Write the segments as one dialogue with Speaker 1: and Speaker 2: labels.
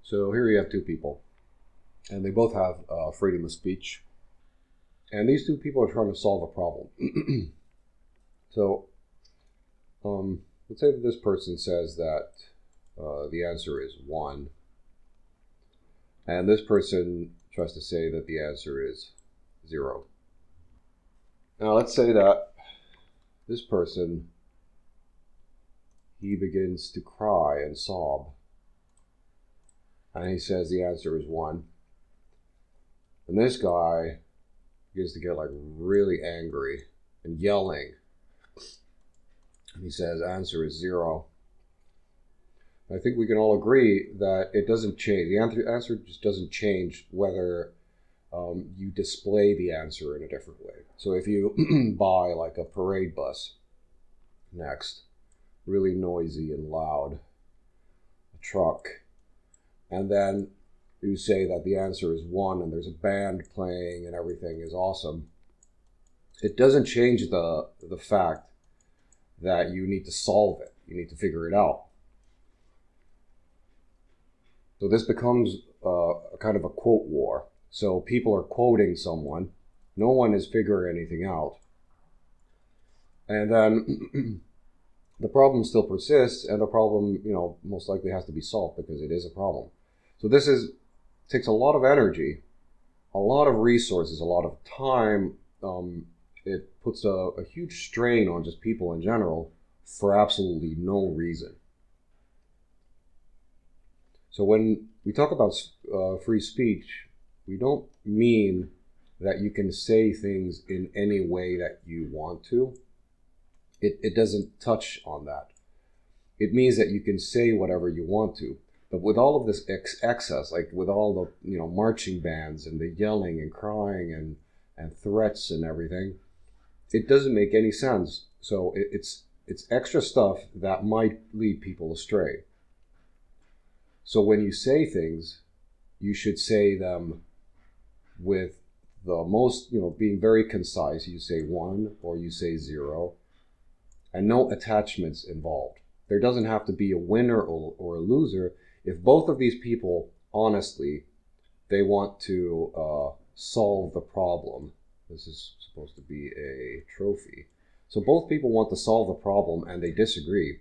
Speaker 1: So here you have two people, and they both have freedom of speech. And these two people are trying to solve a problem. So let's say that this person says that the answer is 1, and this person tries to say that the answer is 0. Now let's say that this person, he begins to cry and sob, and he says the answer is 1. And this guy begins to get like really angry and yelling. And he says answer is 0. I think we can all agree that it doesn't change. The answer just doesn't change whether you display the answer in a different way. So if you buy like a parade bus next, really noisy and loud, a truck, and then you say that the answer is 1 and there's a band playing and everything is awesome, it doesn't change the fact that you need to solve it. You need to figure it out. So this becomes a kind of a quote war. So people are quoting someone. No one is figuring anything out. And then the problem still persists, and the problem, most likely has to be solved because it is a problem. So this takes a lot of energy, a lot of resources, a lot of time. It puts a huge strain on just people in general for absolutely no reason. So when we talk about free speech, we don't mean that you can say things in any way that you want to. It doesn't touch on that. It means that you can say whatever you want to. But with all of this excess, like with all the marching bands and the yelling and crying and threats and everything, it doesn't make any sense. So it's extra stuff that might lead people astray. So when you say things, you should say them with the most, being very concise. You say 1 or you say 0, and no attachments involved. There doesn't have to be a winner or a loser. If both of these people, honestly, they want to solve the problem. This is supposed to be a trophy. So both people want to solve the problem and they disagree.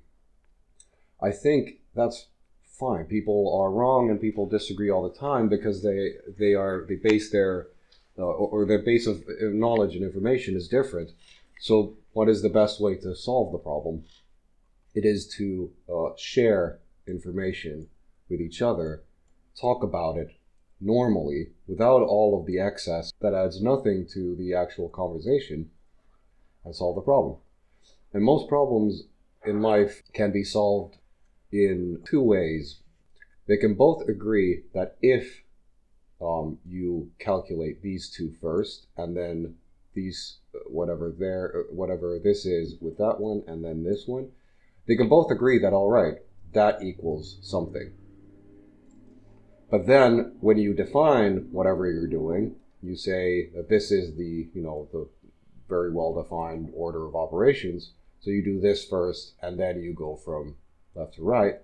Speaker 1: I think that's fine. People are wrong and people disagree all the time because they base their or their base of knowledge and information is different. So what is the best way to solve the problem? It is to share information with each other, talk about it normally without all of the excess that adds nothing to the actual conversation, and solve the problem. And most problems in life can be solved in 2 ways. They can both agree that if you calculate these 2 first, and then these whatever this is with that one, and then this one, they can both agree that all right, that equals something. But then when you define whatever you're doing, you say that this is the very well defined order of operations. So you do this first and then you go from left to right.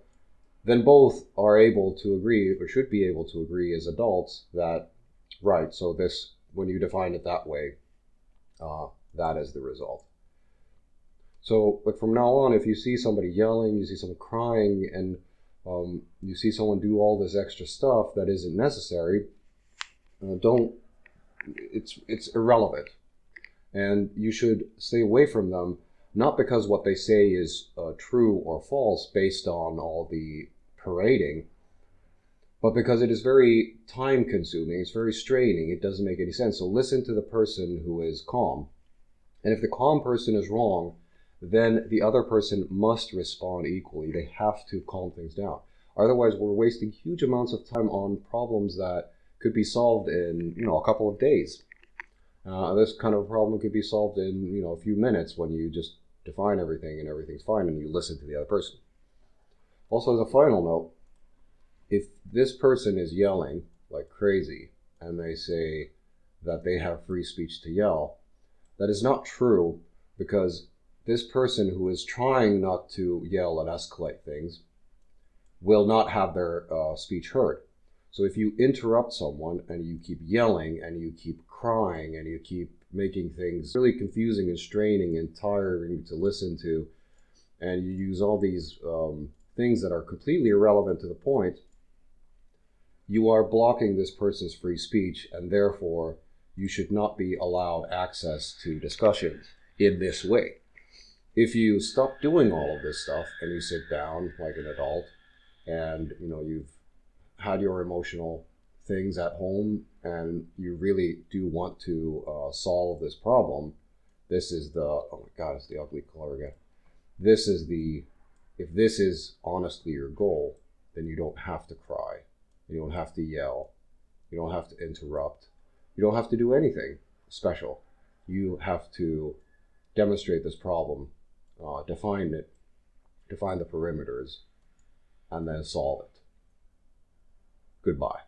Speaker 1: Then both are able to agree, or should be able to agree as adults, that right, so this, when you define it that way, that is the result. So like from now on, if you see somebody yelling, you see someone crying, and you see someone do all this extra stuff that isn't necessary, it's irrelevant. And you should stay away from them, not because what they say is true or false based on all the parading, but because it is very time consuming, it's very straining, it doesn't make any sense. So listen to the person who is calm. And if the calm person is wrong, then the other person must respond equally. They have to calm things down. Otherwise, we're wasting huge amounts of time on problems that could be solved in, a couple of days. This kind of problem could be solved in, a few minutes when you just define everything and everything's fine and you listen to the other person. Also, as a final note, if this person is yelling like crazy and they say that they have free speech to yell, that is not true, because this person who is trying not to yell and escalate things will not have their speech heard. So if you interrupt someone and you keep yelling and you keep crying and you keep making things really confusing and straining and tiring to listen to, and you use all these things that are completely irrelevant to the point, you are blocking this person's free speech, and therefore you should not be allowed access to discussions in this way. If you stop doing all of this stuff and you sit down like an adult and you've had your emotional things at home and you really do want to solve this problem, this is the, oh my god, it's the ugly color again. This is the, if this is honestly your goal, then you don't have to cry. You don't have to yell. You don't have to interrupt. You don't have to do anything special. You have to demonstrate this problem, define it, define the perimeters, and then solve it. Goodbye.